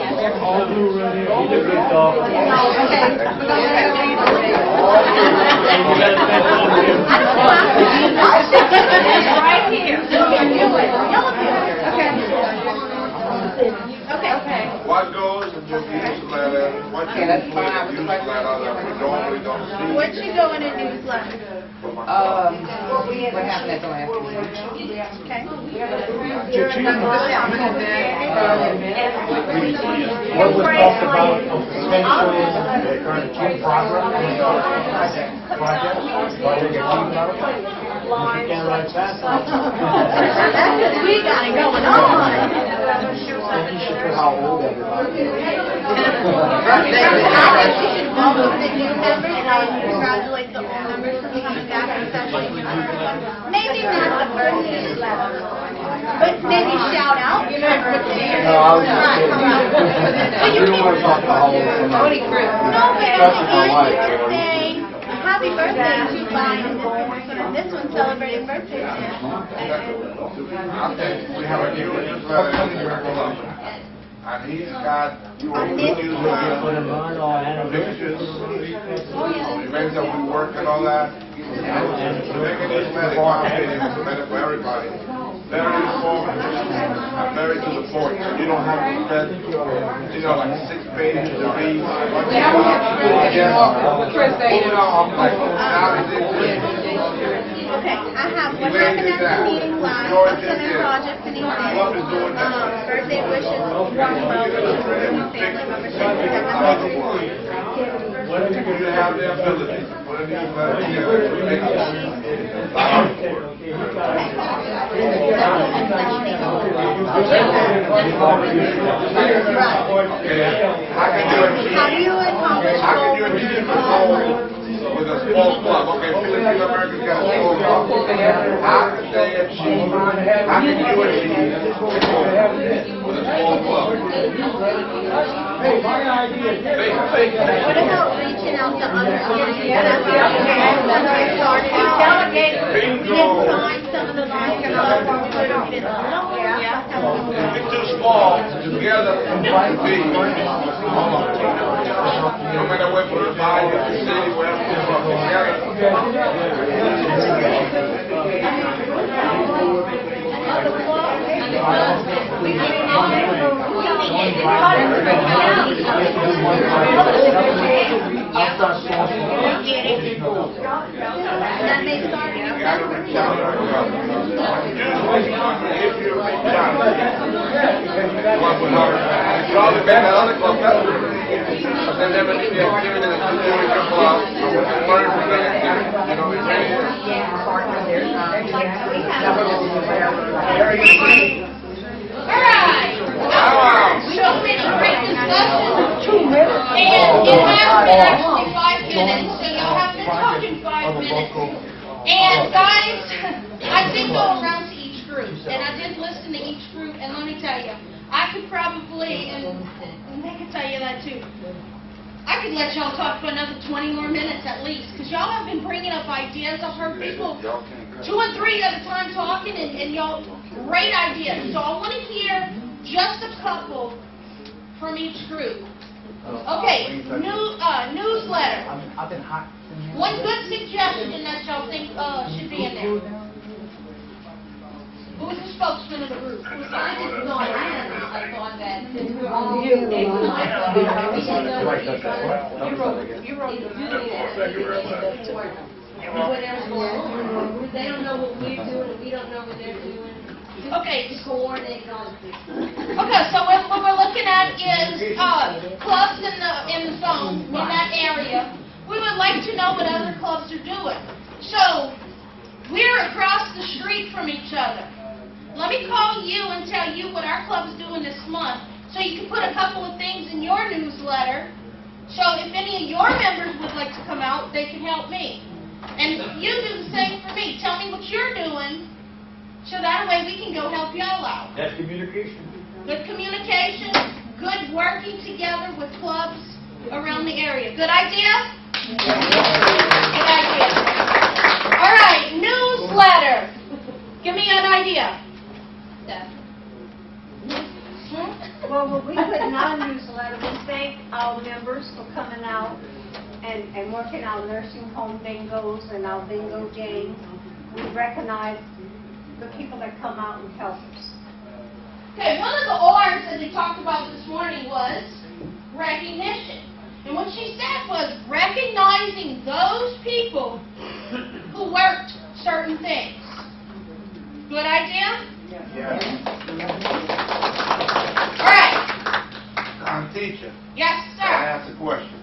All blue right here. He's a good dog. You gotta spend time with him. Right here. Okay. What goes in your newsletter? What you put in the newsletter that we normally don't see? What you go in a newsletter? What happened at the last meeting? Okay. What was talked about potentially the current gym project? Project you're talking about? You can't write fast enough. We got it going on. How old everybody is. All of the new members, and congratulate the old members for coming back and especially maybe not the birthday, but maybe shout out your birthday. No, I was just kidding. We don't want to talk about how old somebody is. No, but birthday. Happy birthday to mine and this one celebrating birthday. I think we have a new newsletter. And he's got Put them on all anniversaries. events that we work and all that. Make a newsletter for everybody. Very informative and very to the point. You don't have to spend, like 6 pages to read. Okay, I have what happened at the meeting live, what's in the project for these days, birthday wishes, family members, You have the ability to put a newsletter together to make it. Have you accomplished With a small club. Okay, Philippine Americans got a small club. How can they achieve? How can you achieve with a small club? What about reaching out to other cities? We didn't sign some of the lines. If it's too small, together, no matter where we're buying, the city, wherever we're from, together. That may start. You gotta reach out. If you reach out, you all been at other clubs, but they never did the activity that you do in your club. Learn from that activity. You know what I mean? Alright, so many great discussions, and it has been actually 5 minutes, so y'all have been talking 5 minutes. And guys, I did go around to each group, and I did listen to each group, and let me tell you, I could probably, and they could tell you that too, I could let y'all talk for another 20 more minutes at least, because y'all have been bringing up ideas. I've heard people 2 and 3 at a time talking, and y'all, great ideas. So I want to hear just a couple from each group. Okay, newsletter. One good suggestion that y'all think should be in there. Who is the spokesman of the group? I just know I thought that. You wrote They don't know what we're doing, and we don't know what they're doing. Okay. Coordinate all of this. Okay, so what we're looking at is clubs in the zone, in that area. We would like to know what other clubs are doing. So, we're across the street from each other. Let me call you and tell you what our club's doing this month, so you can put a couple of things in your newsletter. So if any of your members would like to come out, they can help me. And you do the same for me. Tell me what you're doing, so that way we can go help y'all out. That's communication. Good communication, good working together with clubs around the area. Good idea? Good idea. All right, newsletter. Give me an idea. Well, when we put non-newsletter our members for coming out and working our nursing home bingos and our bingo game. We recognize the people that come out and help us. Okay, one of the R's that they talked about this morning was recognition. And what she said was recognizing those people who worked certain things. Good idea? Yes. All right. Teacher, Yes, I sir. ask a question.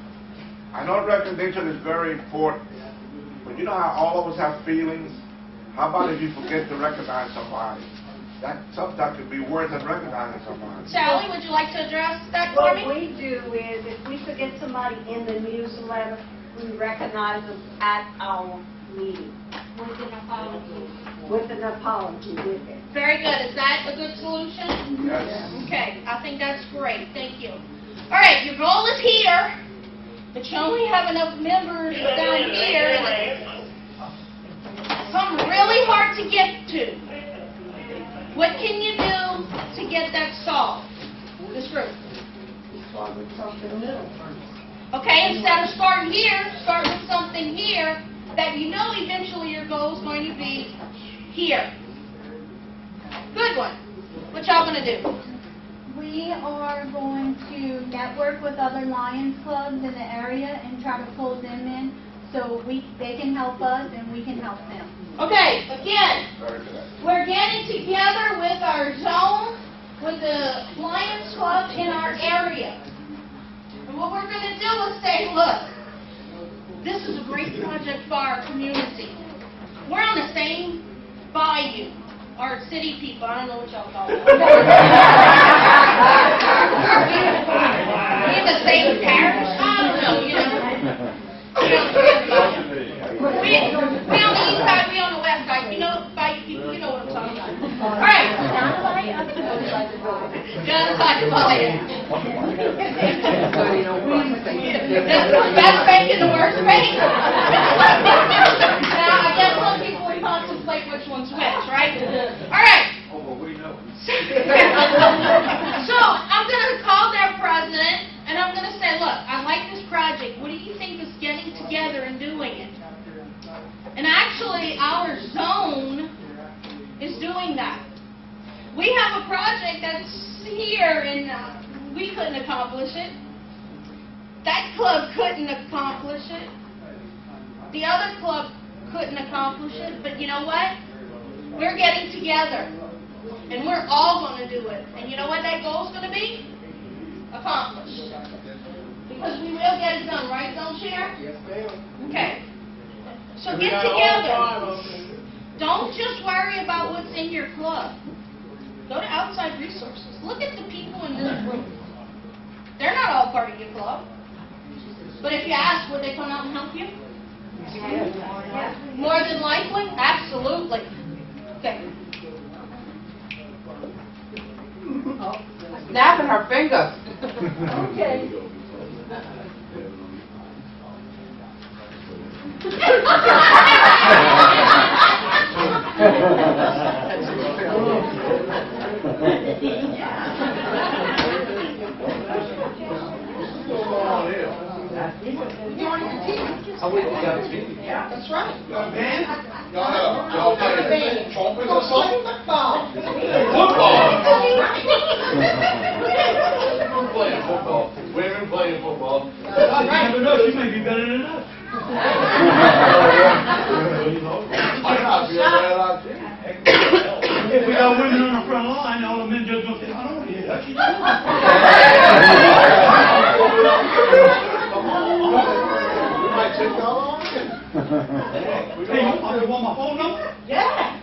I know recognition is very important, but you know how all of us have feelings? How about if you forget to recognize somebody? That sometimes could be worse than recognizing somebody. Sally, would you like to address that for What me? we do is, if we forget somebody in the newsletter, we recognize them at our meeting With an apology. with an apology with it. Very good. Is that a good solution? Yes. Okay, I think that's great. Thank you. All right, your goal is here, but you only have enough members down here, and it's something really hard to get to. What can you do to get that solved? This group. Okay, instead of starting here, start with something here that you know eventually your goal is going to be here. Good one. What y'all gonna do? We are going to network with other Lions clubs in the area and try to pull them in so they can help us and we can help them. Okay, again, Very good. we're getting together with our zone, with the Lions Club in our area. And what we're going to do is say, look, this is a great project for our community. We're on the same bayou, or city people, I don't know what y'all call it. We in the same parish? I don't know, you know. We on the east side, we on the west side. You know what I'm talking about. All right. The other side is all there. That's the best bank and the worst bank. Now, I guess some people would contemplate which one's which, right? All right. So, I'm going to call their president, and I'm going to say, look, I like this project. What do you think is getting together and doing it? And actually, our zone is doing that. We have a project that's here, and we couldn't accomplish it. That club couldn't accomplish it. The other club couldn't accomplish it. But you know what? We're getting together, and we're all going to do it. And you know what that goal is going to be? Accomplished. Because we will get it done, right, Zone Chair? Yes, ma'am. Okay. So get together. Don't just worry about what's in your club. Go to outside resources. Look at the people in this room. They're not all part of your club. But if you ask, would they come out and help you? More than likely? Absolutely. Okay. Snapping her fingers. Okay. That's right. Y'all play trumpet or something? Football. Playing football. Women playing football. You never know, she may be better than us. I got to be a lot too. If we got women on the front line, all the men just gonna say, I don't want to hear that. She's We might take y'all on. Hey, you want my phone number? Yeah.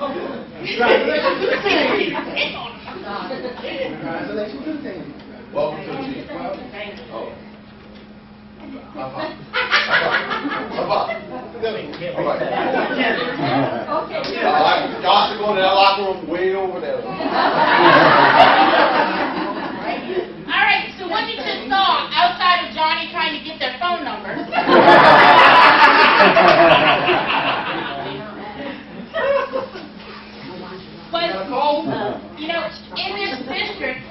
Welcome to the team. Oh. All right. Y'all should go to that locker room way over there. All right, so what you just saw, outside of Johnny trying to get their phone numbers, but, you know, in this district,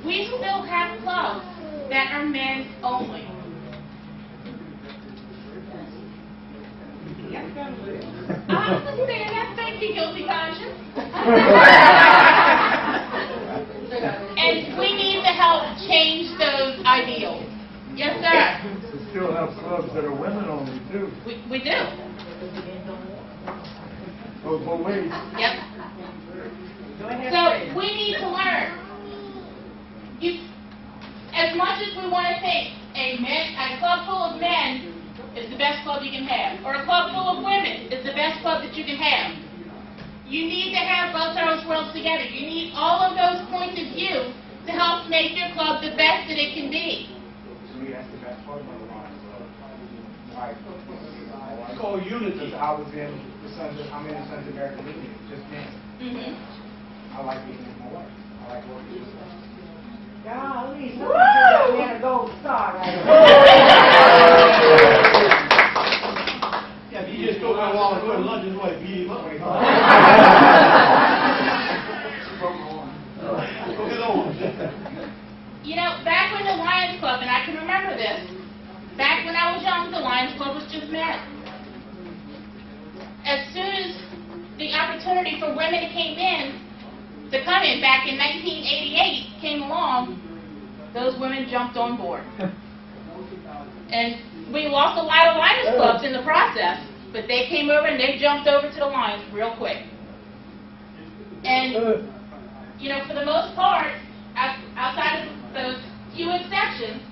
we still have clubs that are men only. understand that. Thank you, guilty conscience. And we need to help change those ideals. Yes, sir. We still have clubs that are women only too. We do. But wait, Yep. So we need to learn. As much as we want to think a club full of men is the best club you can have, or a club full of women is the best club that you can have, you need to have both those worlds together. You need all of those points of view to help make your club the best that it can be. To me, that's the best part of my life. It's called unity. I was in the Sons of American Legion, just men. Mm-hmm. I like being with my wife. I like working with her. Golly, somebody got me a gold star right Yeah, but you just go by while go to lunch and what, beat him up when he comes. You know, back when the Lions Club, and I can remember this, back when I was young, the Lions Club was just men. As soon as the opportunity for women to come in back in 1988 came along, those women jumped on board. And we lost a lot of Lions Clubs in the process, but they came over and they jumped over to the Lions real quick. And, you know, for the most part, outside of those few exceptions,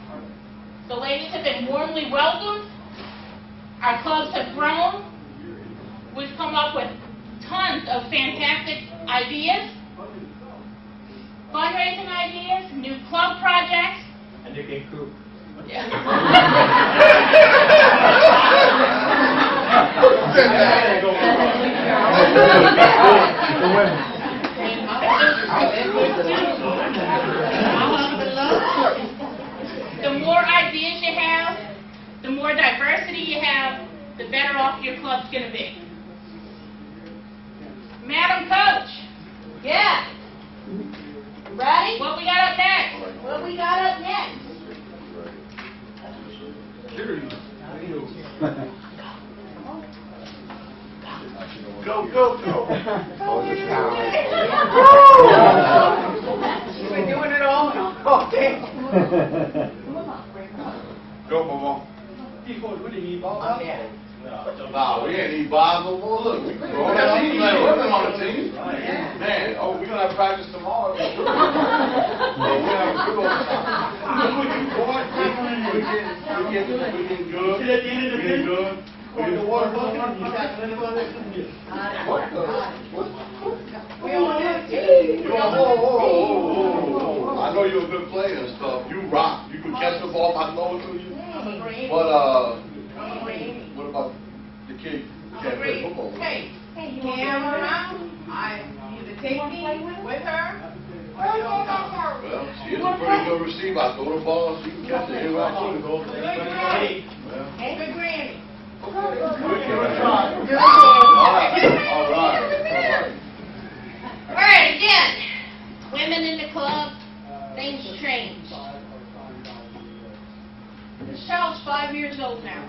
the ladies have been warmly welcomed. Our clubs have grown. We've come up with tons of fantastic ideas, fundraising ideas, new club projects. And you can cook. Yeah. The more ideas you have, the more diversity you have, the better off your club's going to be. Madam Coach. Yeah. Ready? What we got up next? What we got up next? Go, go, go. We're doing it all. Okay. Go, Mama. Oh, yeah. Nah, we ain't need Bob no more. Look, we grown up. We like women on the team. Man, oh, we're gonna have practice tomorrow. We're gonna have a good old time. We getting good. We getting good. The water bucket. What the? We on that team. I know you're a good player and stuff. You rock. You can catch the ball. I know it to you. But what about the kid who can't play football? Hey, Camera, you to take me with her. Well, she is a pretty good receiver. I throw the ball, she can catch it here right too. Good granny. Good granny. All right. All right, again. Women in the club, things change. This child's 5 years old now.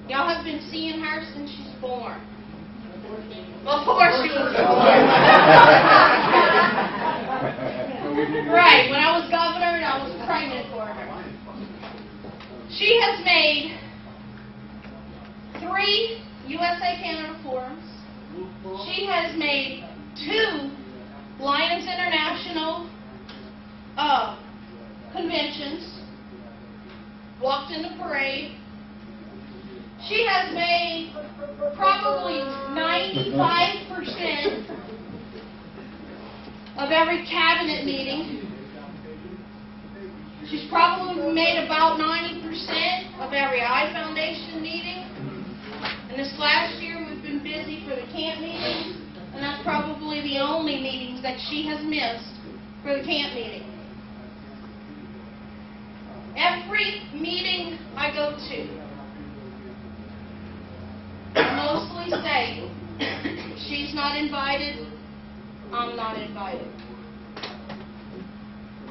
Y'all have been seeing her since she's born. Before she was born. Right, when I was governor and I was pregnant for her. She has made 3 USA Canada forums. She has made 2 Lions International conventions. Walked in the parade. She has made probably 95% of every cabinet meeting. She's probably made about 90% of every I Foundation meeting. And this last year we've been busy for the camp meetings, and that's probably the only meetings that she has missed for the camp meeting. Every meeting I go to, I mostly say, she's not invited, I'm not invited.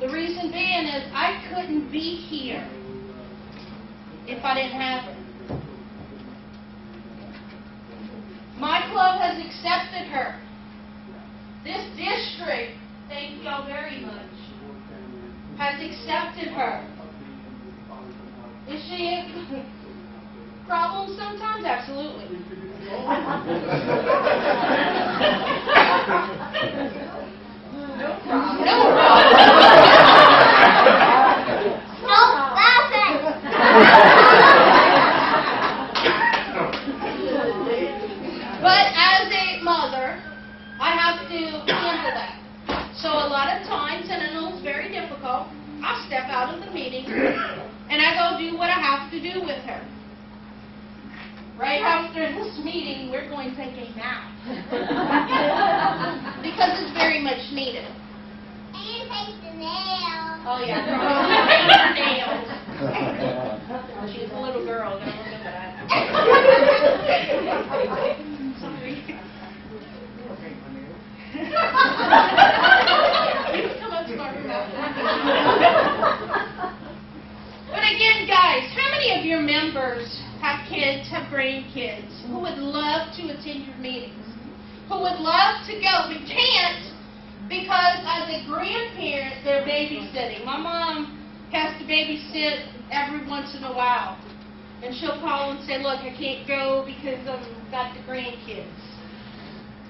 The reason being is I couldn't be here if I didn't have her. has accepted her. This district, thank y'all very much, has accepted her. Is she a problem sometimes? Absolutely. No problem. But as a mother, I have to handle that. So a lot of times, and I know it's very difficult, I step out of the meeting and I go do what I have to do with her. Right after this meeting, we're going to take a nap. Because it's very much needed. And take the nail. Oh yeah, nails. She's a little girl, don't remember that. Sorry. You can come up smarter about that. But again, guys, how many of your members have kids, have grandkids, who would love to attend your meetings, who would love to go, but can't because as a grandparent, they're babysitting. My mom has to babysit every once in a while, and she'll call and say, look, I can't go because I've got the grandkids.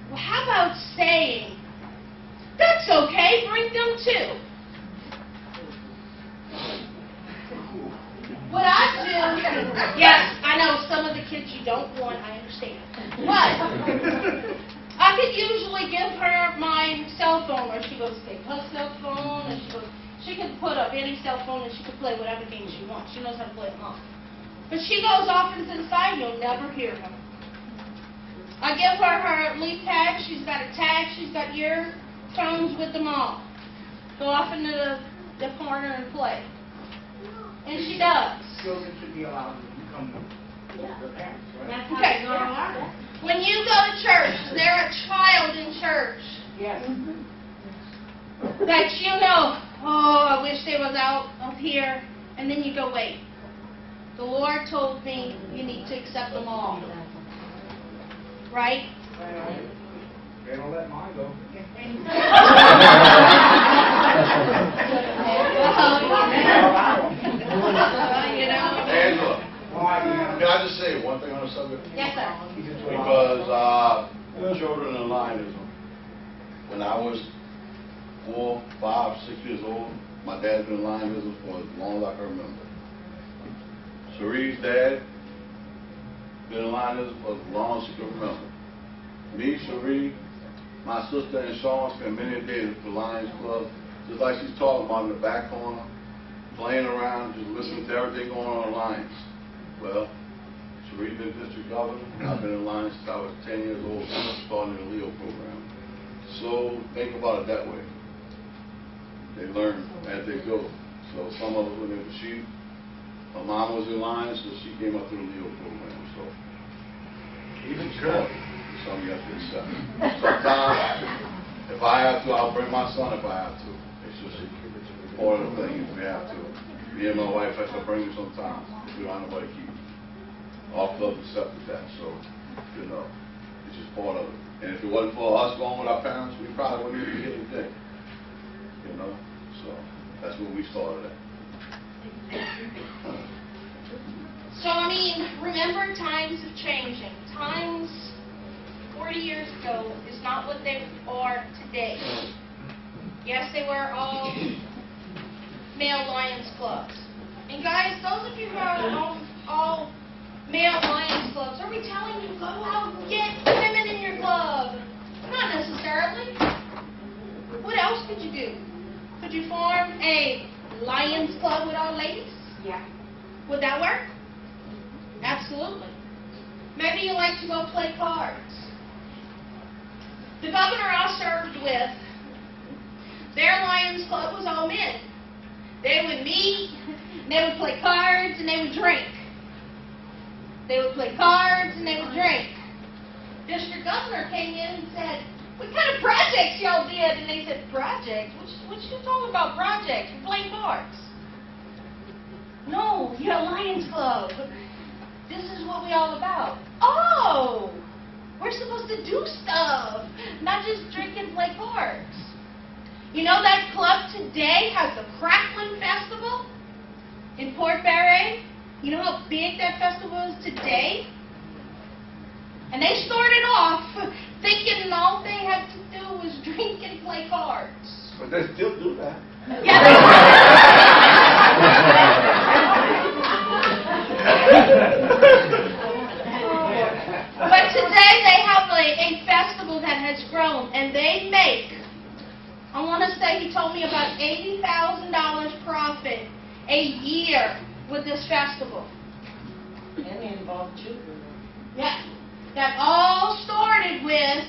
Well, how about saying, that's okay, bring them too. What I do, yes, I know some of the kids you don't want, I understand. But I could usually give her my cell phone, or she goes to take her cell phone, and she can put up any cell phone and she can play whatever game she wants. She knows how to play them all. But she goes off into the side, you'll never hear her. I give her her leaf tag, she's got a tag, she's got earphones with them all. Go off into the corner and play. And she does. Children should be allowed to become their parents, right? Okay. When you go to church, is there a child in church Yes. that you know, oh, I wish they was out up here, and then you go, wait. The Lord told me you need to accept them all. Right? They don't let mine go. You know? Angela, Why, can I just say one thing on the subject? Yes, sir. Because children in Lionism, when I was 4, 5, 6 years old, my dad's been in Lionism for as long as I can remember. Cherie's dad been in Lionism for as long as she can remember. Me, Cherie, my sister, and Sean spent many days at the Lions Club, just like she's talking about in the back corner, playing around, just listening to everything going on in Lions. Well, Cherie's been district governor. I've been in Lions since I was 10 years old, starting in the Leo program. So think about it that way. They learn as they go. So some of us went in for her mom was in Lions, so she came up through the Leo program. So Even good. something you have to accept. Sometimes, if I have to, I'll bring my son if I have to. It's just part of the thing if we have to. Me and my wife have to bring him sometimes. If we don't have nobody to keep him. Our club accepted that, so, you know, it's just part of it. And if it wasn't for us going with our parents, we probably wouldn't even get anything. You know? So, that's where we started at. So, I mean, remember, times are changing. Times 40 years ago is not what they are today. Yes, they were all male Lions clubs. And guys, those of you who are all male Lions clubs, are we telling you go out and get women in your club? Not necessarily. What else could you do? Could you form a Lions club with all ladies? Yeah. Would that work? Absolutely. Maybe you like to go play cards. The governor I served with, their Lions Club was all men. They would meet, and they would play cards, and they would drink. They would play cards, and they would drink. District governor came in and said, what kind of projects y'all did? And they said, projects? What you talking about projects? We're playing cards. No, you're a Lions Club. This is what we all about. Oh, we're We're supposed to do stuff, not just drink and play cards. You know that club today has the Crackling Festival in Port Barre? You know how big that festival is today? And they started off thinking all they had to do was drink and play cards. But they still do that. Yeah, but today they have a festival that has grown, and they make, I want to say he told me about $80,000 profit a year with this festival. And they involve children. Yeah. That all started with,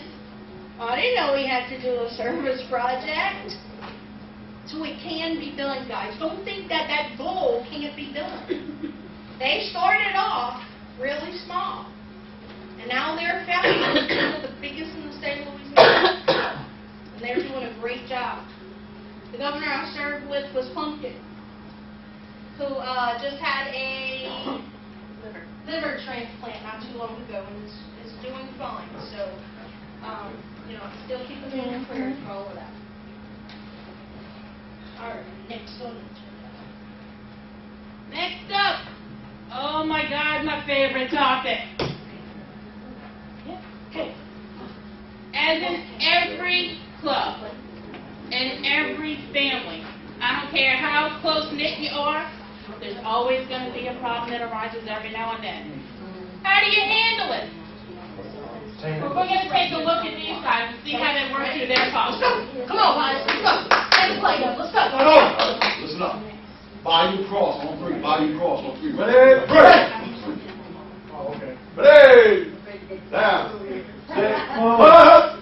I didn't know we had to do a service project. So it can be done, guys. Don't think that that goal can't be done. They started off really small. And now they're one of the biggest in the state of Louisiana. And they're doing a great job. The governor I served with was Pumpkin, who just had a liver transplant not too long ago and is doing fine. So, still keep them in prayers for all of that. All right, next one. Next up, oh my God, my favorite topic. Okay. As in every club, in every family, I don't care how close-knit you are, there's always going to be a problem that arises every now and then. How do you handle it? We're going to take a look at these guys and see how they work through their problems. Come on, guys. Let's go. Take a play. Let's go. No. Listen up. Bayou cross on 3. Bayou cross on 3. Ready? Break. Oh, okay. Ready? Down. Set. Up.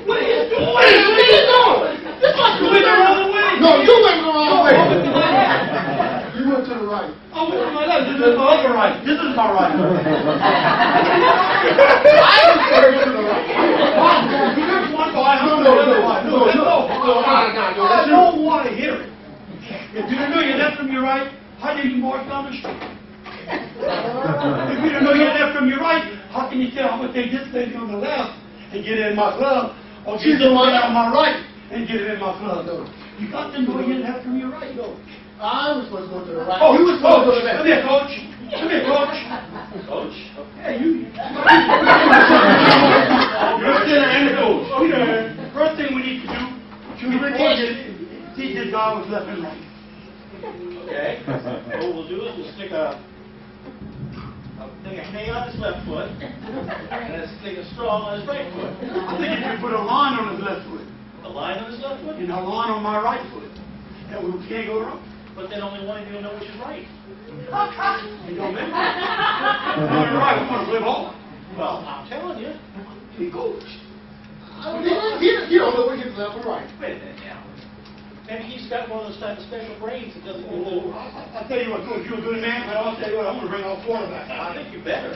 What are you doing? What are you doing? You're supposed to went the wrong way. No, you went the wrong way. You went to the right. I went to my left. This is my other right. This is my right. I was going to the right. I don't want to hear it. If you don't know your left from your right, how do you march down the street? If you don't know your left from your right, how can you tell I'm going to take this lady on the left and get it in my club, or get this one on my right and get it in my club, though? You got to know your left from your right, though. I was supposed to go to the right. Oh, you were supposed to go to the left. Come here, coach. Come here, coach. Coach? Hey, you. You're center and the coach. Okay. First thing we need to do, teach this guy what's left and right. Okay. What we'll do is we'll stick a hang on his left foot, and then stick a straw on his right foot. I think if you put a line on his left foot. A line on his left foot? And a line on my right foot. That we can't go wrong. But then only one of you will know which is right. You don't make it. You're right, we want to live on. Well, I'm telling you. He goes. You don't know which is left or right. Wait a minute now. Maybe he's got one of those type of special brains that doesn't go over. I'll tell you what, Coach, you're a good man, but I'll tell you what, I'm going to bring all four of that. I think you better.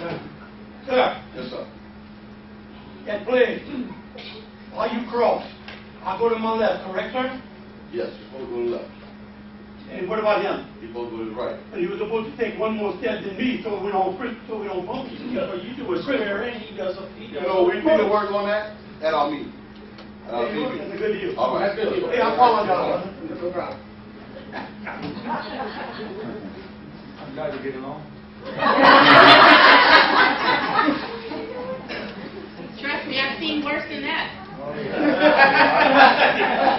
Sir. Yes, sir. That play, while you cross, I go to my left, correct, sir? Yes, you're supposed to go to the left. And what about him? He's supposed to go to the right. And he was supposed to take one more step than me, so we don't bump each other. You do a square, and he does a. You know, we need to work on that at our meeting. That's a good deal. All right, that's good. Hey, I apologize. No problem. I'm glad you're getting along. Trust me, I've seen worse than that.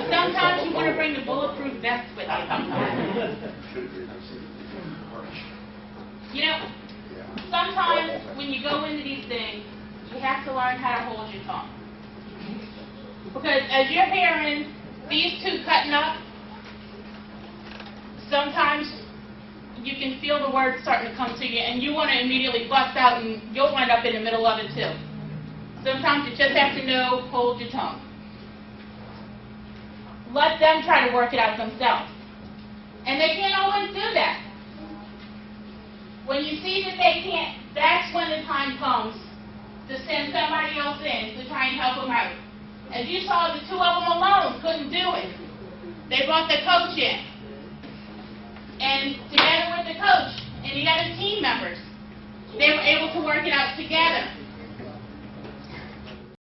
Sometimes you want to bring the bulletproof vest with you. You know, sometimes when you go into these things, you have to learn how to hold your tongue. Because as you're hearing these two cutting up, sometimes you can feel the words starting to come to you, and you want to immediately bust out, and you'll wind up in the middle of it too. Sometimes you just have to know, hold your tongue. Let them try to work it out themselves. And they can't always do that. When you see that they can't, that's when the time comes to send somebody else in to try and help them out. As you saw, the two of them alone couldn't do it. They brought the coach in. And together with the coach and the other team members, They were able to work it out together.